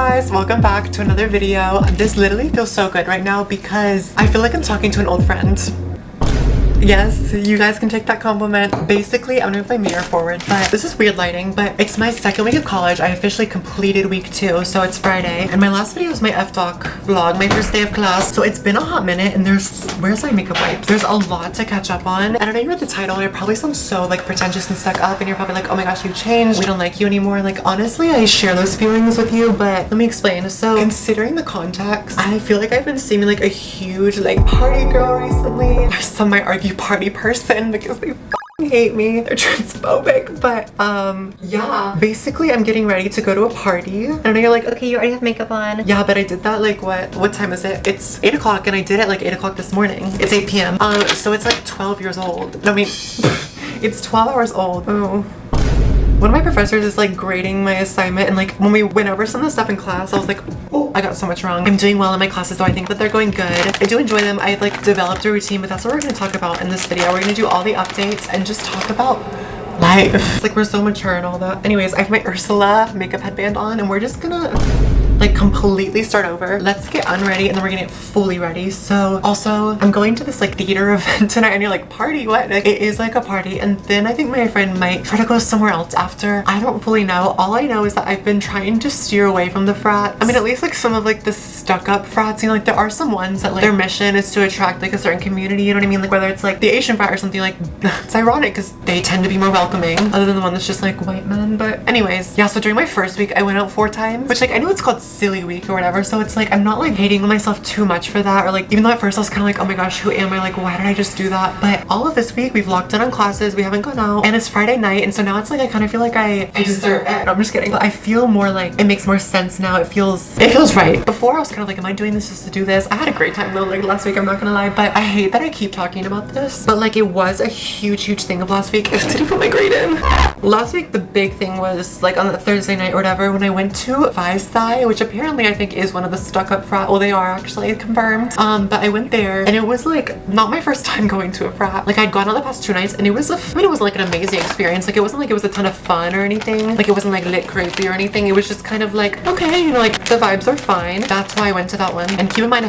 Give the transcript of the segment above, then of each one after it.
guys, welcome back to another video. This literally feels so good right now because I feel like I'm talking to an old friend. Yes, you guys can take that compliment. Basically, I'm gonna move my mirror forward, but this is weird lighting, but it's my second week of college. I officially completed week 2, so it's Friday. And my last video was my FDoc vlog, my first day of class. So it's been a hot minute and where's my makeup wipes? There's a lot to catch up on. And I know you read the title and it probably sounds so like pretentious and stuck up and you're probably like, oh my gosh, you changed. We don't like you anymore. Like honestly, I share those feelings with you, but let me explain. So considering the context, I feel like I've been seeming like a huge like party girl recently. Some might argue party person because they hate me, they're transphobic, but yeah, basically I'm getting ready to go to a party. I know you're like, okay, you already have makeup on. Yeah, but I did that like what time is it? It's 8 o'clock and I did it like 8 o'clock this morning. It's 8 p.m. So it's like 12 years old. I mean it's 12 hours old. Oh, one of my professors is like grading my assignment, and like when we went over some of the stuff in class, I was like, oh, I got so much wrong. I'm doing well in my classes though. I think that they're going good. I do enjoy them. I've like developed a routine, but that's what we're going to talk about in this video. We're going to do all the updates and just talk about life. Like we're so mature and all that. Anyways, I have my Ursula makeup headband on and we're just gonna like completely start over. Let's get unready and then we're gonna get fully ready. So also I'm going to this like theater event tonight and you're like, party what? Like, it is like a party, and then I think my friend might try to go somewhere else after. I don't fully know. All I know is that I've been trying to steer away from the frat. I mean, at least like some of like the stuck up frats, you know, like there are some ones that like their mission is to attract like a certain community, you know what I mean? Like whether it's like the Asian frat or something, like it's ironic because they tend to be more welcoming other than the one that's just like white men. But anyways, yeah, so during my first week I went out 4 times, which like I know it's called silly week or whatever, so it's like I'm not like hating myself too much for that, or like even though at first I was kind of like, oh my gosh, who am I, like why did I just do that? But all of this week we've locked in on classes, we haven't gone out, and it's Friday night, and so now it's like I kind of feel like I deserve it. No, I'm just kidding, but I feel more like it makes more sense now. It feels right. Before I was kind of like, am I doing this just to do this? I had a great time though, like last week, I'm not gonna lie, but I hate that I keep talking about this, but like it was a huge thing of last week. I didn't put my grade in. Last week the big thing was like on the Thursday night or whatever when I went to Phi, which apparently I think is one of the stuck up frat. Well, they are actually confirmed. But I went there and it was like not my first time going to a frat. Like I'd gone out the past 2 nights and it was I mean, it wasn't like an amazing experience. Like it wasn't like it was a ton of fun or anything. Like it wasn't like lit crazy or anything. It was just kind of like, okay, you know, like the vibes are fine. That's why I went to that one. And keep in mind,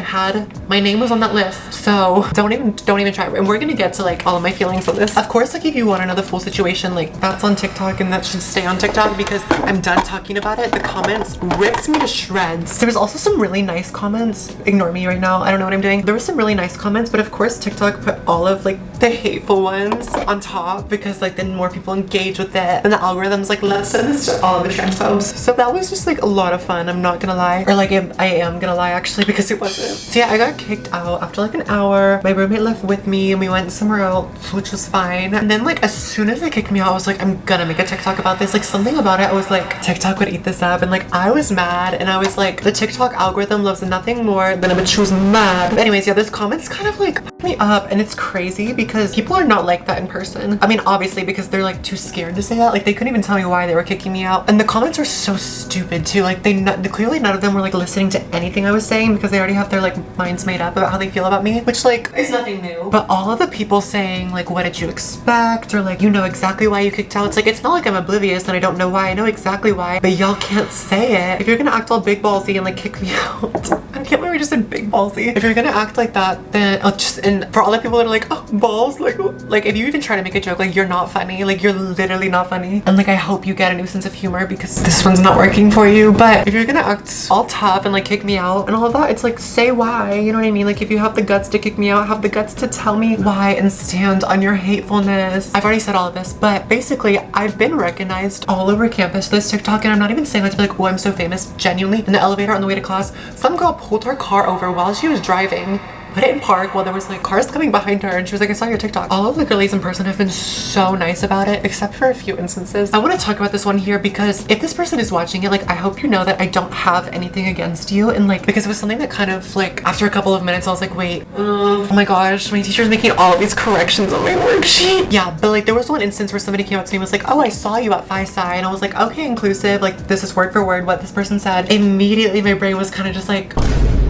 my name was on that list, so don't even try. And we're gonna get to like all of my feelings on this. Of course, like if you want to know the full situation, like that's on TikTok and that should stay on TikTok because I'm done talking about it. The comments ripped me to shreds. There was also some really nice comments. Ignore me right now, I don't know what I'm doing. There were some really nice comments, but of course TikTok put all of like the hateful ones on top because like then more people engage with it and the algorithm's like, let's send this to all of the transphobes. So that was just like a lot of fun, I'm not gonna lie, or like I am gonna lie actually because it wasn't. So yeah, I got kicked out after like an hour. My roommate left with me and we went somewhere else, which was fine. And then like as soon as they kicked me out, I was like, I'm gonna make a TikTok about this. Like something about it, I was like, TikTok would eat this up, and like I was mad and I was like, the TikTok algorithm loves nothing more than a bitch who's mad. But anyways, yeah, this comments kind of like put me up, and it's crazy because people are not like that in person. I mean, obviously because they're like too scared to say that. Like they couldn't even tell me why they were kicking me out, and the comments are so stupid too. Like clearly none of them were like listening to anything I was saying because they already have their like minds made up about how they feel about me, which like is nothing new. But all of the people saying like, what did you expect, or like, you know exactly why you kicked out. It's like, it's not like I'm oblivious and I don't know why. I know exactly why, but y'all can't say it. If you're gonna act all big ballsy and like kick me out, I can't believe I just said big ballsy. If you're gonna act like that, then I'll just, and for all the people that are like, oh, balls, like if you even try to make a joke, like you're not funny, like you're literally not funny, and like I hope you get a new sense of humor because this one's not working for you. But if you're gonna act all tough and like kick me out and all of that, it's like, say why, you know what I mean? Like if you have the guts to kick me out, have the guts to tell me why and stand on your hatefulness. I've already said all of this, but basically I've been recognized all over campus this TikTok, and I'm not even saying that to be like, oh, I'm so famous. Genuinely, in the elevator on the way to class, some girl pulled her car over while she was driving, put it in park while there was like cars coming behind her, and she was like, I saw your TikTok. All of the girlies in person have been so nice about it, except for a few instances. I want to talk about this one here because if this person is watching it, like I hope you know that I don't have anything against you, and like because it was something that kind of like after a couple of minutes I was like, wait, oh my gosh, my teacher's making all of these corrections on my worksheet. Yeah, but like there was one instance where somebody came up to me and was like, oh, I saw you at Phi Psi, and I was like, okay, inclusive, like this is word for word what this person said. Immediately my brain was kind of just like,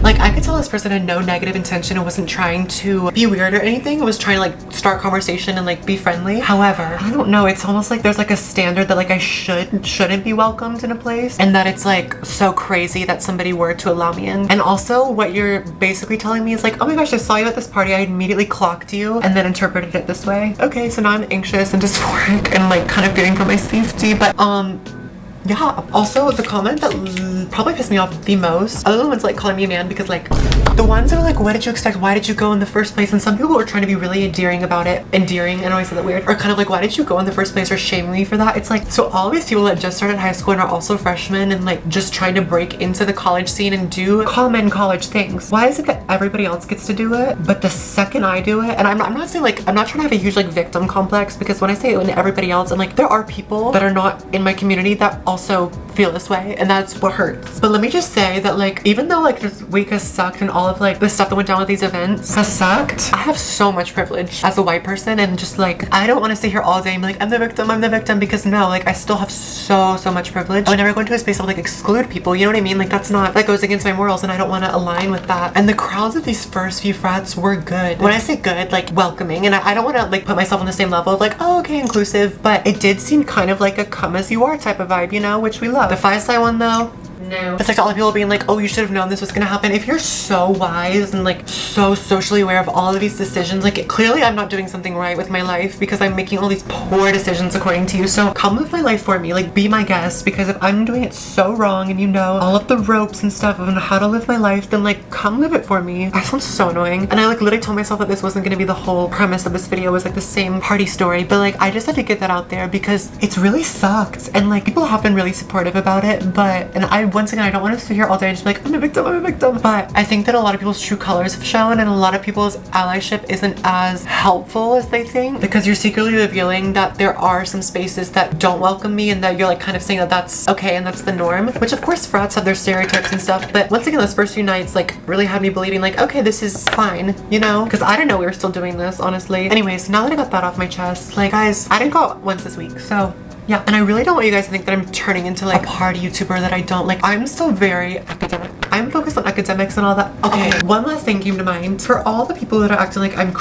Like, I could tell this person had no negative intention and wasn't trying to be weird or anything. It was trying to like start conversation and like be friendly. However, I don't know, it's almost like there's like a standard that like I shouldn't be welcomed in a place, and that it's like so crazy that somebody were to allow me in. And also what you're basically telling me is like, oh my gosh, I saw you at this party, I immediately clocked you and then interpreted it this way. Okay, so now I'm anxious and dysphoric and like kind of fearing for my safety. But yeah, also the comment that probably pissed me off the most, other than ones like calling me a man, because like the ones that are like, what did you expect? Why did you go in the first place? And some people were trying to be really endearing about it. Endearing, I know I said that weird. Or kind of like, why did you go in the first place, or shaming me for that? It's like, so all these people that just started high school and are also freshmen and like just trying to break into the college scene and do common college things. Why is it that everybody else gets to do it, but the second I do it, and I'm not saying like, I'm not trying to have a huge like victim complex, because when I say when everybody else, and like there are people that are not in my community that also feel this way, and that's what hurts. But let me just say that like, even though like this week has sucked and all of like the stuff that went down with these events has sucked, I have so much privilege as a white person, and just like, I don't want to sit here all day and be like, I'm the victim, because no, like I still have so much privilege. I would never go into a space that would like exclude people, you know what I mean? Like that goes against my morals, and I don't want to align with that. And the crowds of these first few frats were good. When I say good, like welcoming, and I don't want to like put myself on the same level of like, oh okay, inclusive, but it did seem kind of like a come as you are type of vibe, you know, which we love. The Fi-Sci one though, no. It's like all the people being like, oh, you should have known this was gonna happen. If you're so wise and like so socially aware of all of these decisions, like clearly I'm not doing something right with my life because I'm making all these poor decisions according to you. So come live my life for me, like be my guest, because if I'm doing it so wrong and you know all of the ropes and stuff of how to live my life, then like come live it for me. I sound so annoying. And I like literally told myself that this wasn't gonna be the whole premise of this video, was like the same party story, but like I just had to get that out there because it's really sucked, and like people have been really supportive about it. But, and once again, I don't want to sit here all day and just be like, I'm a victim. But I think that a lot of people's true colors have shown, and a lot of people's allyship isn't as helpful as they think, because you're secretly revealing that there are some spaces that don't welcome me, and that you're like kind of saying that that's okay and that's the norm, which of course frats have their stereotypes and stuff. But once again, those first few nights like really had me believing like, okay, this is fine, you know, because I didn't know we were still doing this, honestly. Anyways, now that I got that off my chest, like guys, I didn't go out once this week, so yeah. And I really don't want you guys to think that I'm turning into like a party YouTuber that I don't. Like, I'm still very academic. I'm focused on academics and all that. Okay, one last thing came to mind. For all the people that are acting like I'm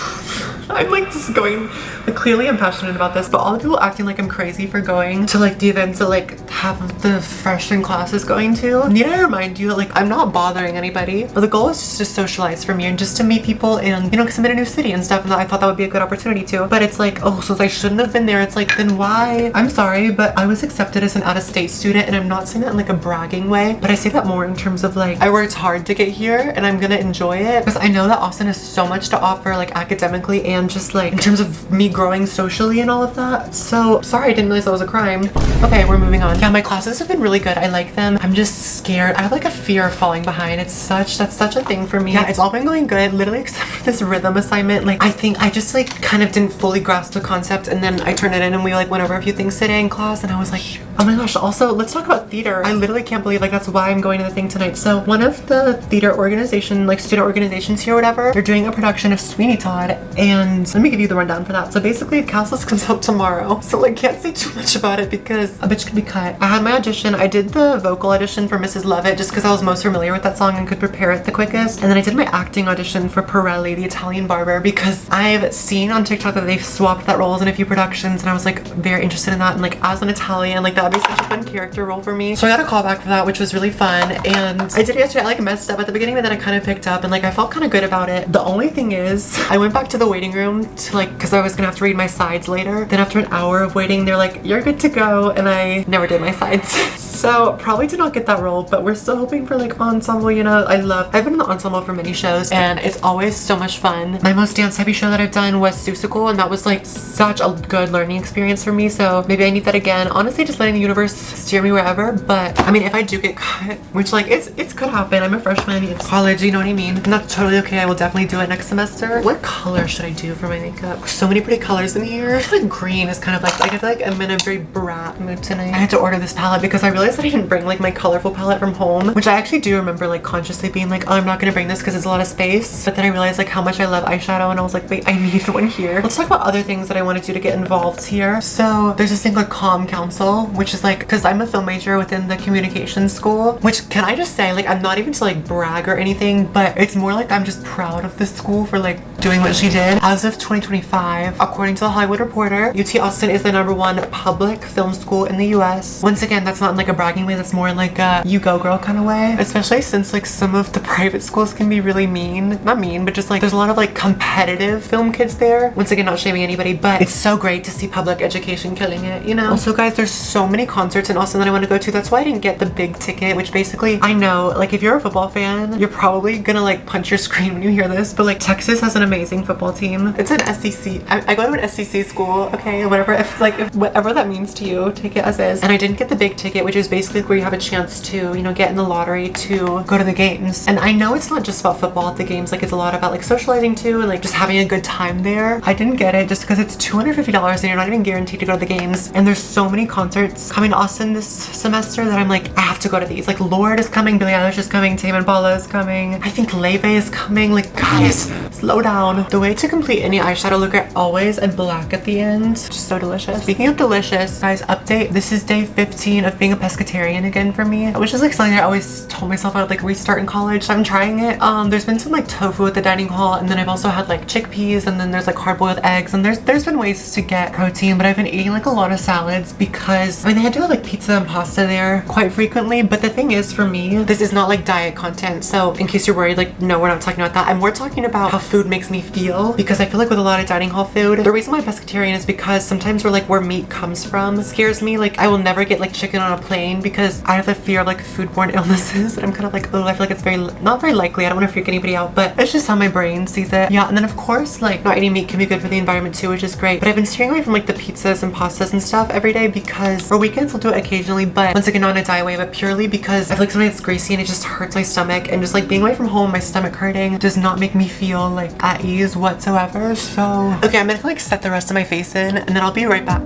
like just going, like clearly I'm passionate about this, but all the people acting like I'm crazy for going to like the events that like half the freshman class is going to, need I remind you that like I'm not bothering anybody, but the goal is just to socialize for me and just to meet people, and you know, because I'm in a new city and stuff, and I thought that would be a good opportunity too. But it's like, oh, so I shouldn't have been there. It's like, then why? I'm sorry, but I was accepted as an out-of-state student, and I'm not saying that in like a bragging way, but I say that more in terms of like, I worked hard to get here and I'm gonna enjoy it, because I know that Austin has so much to offer, like academically and just like in terms of me growing socially and all of that. So sorry, I didn't realize that was a crime. Okay, we're moving on. Yeah, my classes have been really good. I like them. I'm just scared. I have like a fear of falling behind. That's such a thing for me. Yeah, it's all been going good, literally except for this rhythm assignment. Like, I think I just like kind of didn't fully grasp the concept, and then I turned it in and we like went over a few things today in class, and I was like, oh my gosh. Also, let's talk about theater. I literally can't believe like that's why I'm going to the thing tonight. So one of the theater organization, like student organizations here or whatever, they're doing a production of Sweeney Todd, and let me give you the rundown for that. So basically Castles comes out tomorrow, so like can't say too much about it because a bitch could be cut. I had my audition. I did the vocal audition for Mrs. Lovett just because I was most familiar with that song and could prepare it the quickest, and then I did my acting audition for Pirelli, the Italian barber, because I've seen on TikTok that they've swapped that roles in a few productions, and I was like very interested in that, and like as an Italian, like that would be such a fun character role for me. So I got a call back for that, which was really fun, and I did it yesterday. I like messed up at the beginning, but then I kind of picked up, and like I felt kind of good about it. The only thing is I went back to the waiting room to like, because I was gonna have to read my sides later. Then after an hour of waiting, they're like, you're good to go, and I never did my sides. So probably did not get that role, but we're still hoping for like ensemble, you know. I've been in the ensemble for many shows, and it's always so much fun. My most dance heavy show that I've done was Susical, and that was like such a good learning experience for me, so maybe I need that again. Honestly, just letting the universe steer me wherever. But I mean, if I do get cut, which like it could happen, I'm a freshman, it's college, you know what I mean, and that's totally okay. I will definitely do it next semester. What color should I do for my makeup? So many pretty colors in here. I feel like green is kind of like I feel like I'm in a very brat mood tonight. I had to order this palette because I realized that I didn't bring like my colorful palette from home, which I actually do remember like consciously being like, oh, I'm not gonna bring this because it's a lot of space. But then I realized like how much I love eyeshadow, and I was like, wait, I need one here. Let's talk about other things that I want to do to get involved here. So there's this thing called Calm Council, which is like, because I'm a film major within the communications school, which can I just say, like, I'm not even to like brag or anything, but it's more like I'm just proud of this school for like doing what she did. As of 2025, according to the Hollywood Reporter, UT Austin is the #1 public film school in the US. Once again, that's not in like a bragging way, that's more in like a you go girl kind of way, especially since like some of the private schools can be really mean. Not mean, but just like there's a lot of like competitive film kids there. Once again, not shaming anybody, but it's so great to see public education killing it, you know? Also guys, there's so many concerts in Austin that I want to go to. That's why I didn't get the big ticket, which basically, I know like if you're a football fan, you're probably gonna like punch your screen when you hear this, but like Texas has an amazing football team. It's an SEC. I go to an SEC school, okay, whatever, if whatever that means to you, take it as is. And I didn't get the big ticket, which is basically where you have a chance to, you know, get in the lottery to go to the games. And I know it's not just about football at the games, like it's a lot about like socializing too and like just having a good time there. I didn't get it just because it's $250 and you're not even guaranteed to go to the games. And there's so many concerts coming to Austin this semester that I'm like, I have to go to these. Like Lorde is coming, Billie Eilish is coming, Tame Impala is coming, I think Leve is coming. Like guys, slow down. The way to complete any eyeshadow look are always a black at the end. Just so delicious. Speaking of delicious, guys, update. This is day 15 of being a pescatarian again for me, which is like something I always told myself I would like restart in college. So I'm trying it. There's been some like tofu at the dining hall, and then I've also had like chickpeas, and then there's like hard-boiled eggs, and there's been ways to get protein, but I've been eating like a lot of salads because I mean they had to have like pizza and pasta there quite frequently. But the thing is, for me, this is not like diet content, so in case you're worried, like no, we're not talking about that. I'm more talking about how food makes me feel, because I feel like with a lot of dining hall food, the reason why I'm pescatarian is because sometimes where meat comes from scares me. Like I will never get like chicken on a plane because I have the fear of like foodborne illnesses, and I'm kind of like, oh, I feel like it's not very likely. I don't want to freak anybody out, but it's just how my brain sees it. Yeah, and then of course like not eating meat can be good for the environment too, which is great. But I've been steering away from like the pizzas and pastas and stuff every day because, or weekends I'll do it occasionally, but once again not in a diet way, but purely because I feel like sometimes it's greasy and it just hurts my stomach, and just like being away from home, my stomach hurting does not make me feel like at ease whatsoever. So okay, I'm gonna like set the rest of my face in and then I'll be right back.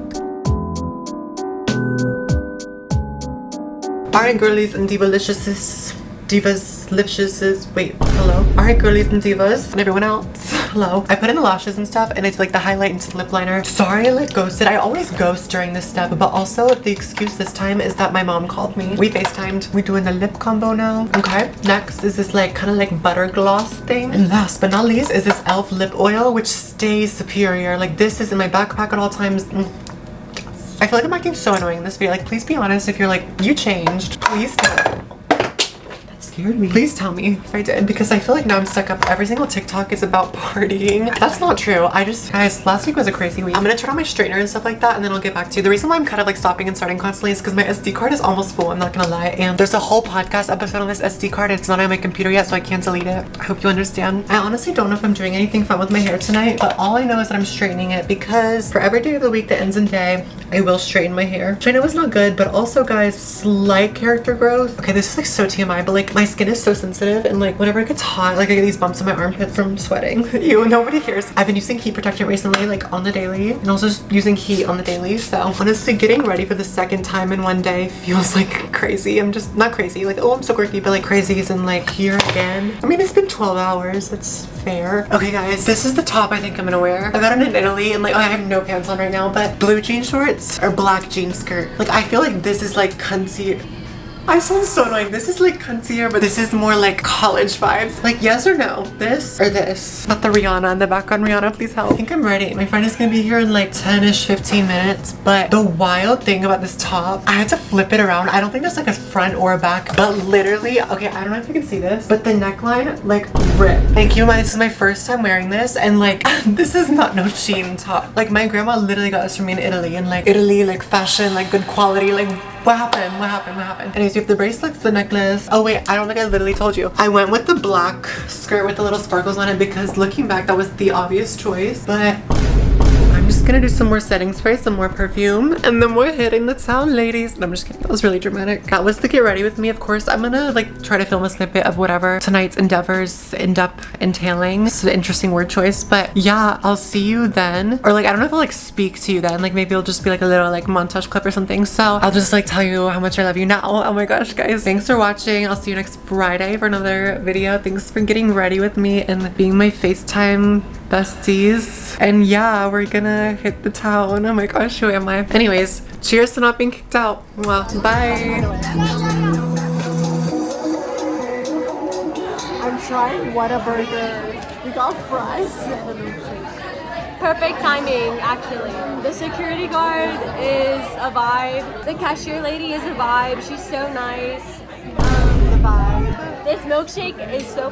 Alright girlies and wait, hello. Alright girlies and divas and everyone else, hello. I put in the lashes and stuff, and it's like the highlight and lip liner. Sorry I like ghosted. I always ghost during this step, but also the excuse this time is that my mom called me. We FaceTimed. We're doing the lip combo now. Okay, next is this like kind of like butter gloss thing, and last but not least is this e.l.f. lip oil, which stays superior. Like this is in my backpack at all times. I feel like I'm acting so annoying in this video. Like please be honest if you're like, you changed, please tell me. Scared me. Please tell me if I did, because I feel like now I'm stuck up. Every single TikTok is about partying. That's not true. Guys, last week was a crazy week. I'm gonna turn on my straightener and stuff like that, and then I'll get back to you. The reason why I'm kind of like stopping and starting constantly is because my SD card is almost full, I'm not gonna lie, and there's a whole podcast episode on this SD card. It's not on my computer yet, so I can't delete it. I hope you understand. I honestly don't know if I'm doing anything fun with my hair tonight, but all I know is that I'm straightening it, because for every day of the week that ends in day, I will straighten my hair, which I know is not good, but also guys, slight character growth. Okay, this is like so TMI, but like my skin is so sensitive, and like whenever it gets hot, like I get these bumps in my armpit from sweating. Ew, nobody cares. I've been using heat protection recently, like on the daily, and also just using heat on the daily. So honestly, getting ready for the second time in one day feels like crazy. I'm just not crazy, like, oh, I'm so quirky, but like crazy as in like here again. I mean, it's been 12 hours. That's fair. Okay guys, this is the top I think I'm gonna wear. I got it in Italy, and like, oh, I have no pants on right now, but blue jean shorts or black jean skirt. Like I feel like this is like cunty. I sound so annoying. This is like cuncier, but this is more like college vibes. Like yes or no? This or this? Not the Rihanna in the background. Rihanna, please help. I think I'm ready. My friend is gonna be here in like 10-ish, 15 minutes. But the wild thing about this top, I had to flip it around. I don't think there's like a front or a back, but literally, okay, I don't know if you can see this, but the neckline like ripped. Thank you, this is my first time wearing this, and like this is not no Shein top. Like my grandma literally got this from me in Italy, and like Italy, like fashion, like good quality, like what happened? What happened? What happened? Anyways, we have the bracelets, the necklace. Oh wait, I don't think I literally told you. I went with the black skirt with the little sparkles on it because looking back, that was the obvious choice. But I'm just gonna do some more setting spray, some more perfume, and then we're hitting the town, ladies. No, I'm just kidding. That was really dramatic. That was the get ready with me. Of course, I'm gonna like try to film a snippet of whatever tonight's endeavors end up entailing. It's an interesting word choice, but yeah, I'll see you then. Or like, I don't know if I'll like speak to you then. Like maybe it'll just be like a little like montage clip or something. So I'll just like tell you how much I love you now. Oh my gosh, guys. Thanks for watching. I'll see you next Friday for another video. Thanks for getting ready with me and being my FaceTime besties. And yeah, we're gonna hit the town. Oh my gosh, who am I? Anyways, cheers to not being kicked out. Well, bye. I'm trying Whataburger. We got fries and a milkshake. Perfect timing, actually. The security guard is a vibe. The cashier lady is a vibe. She's so nice. It's a vibe. This milkshake is so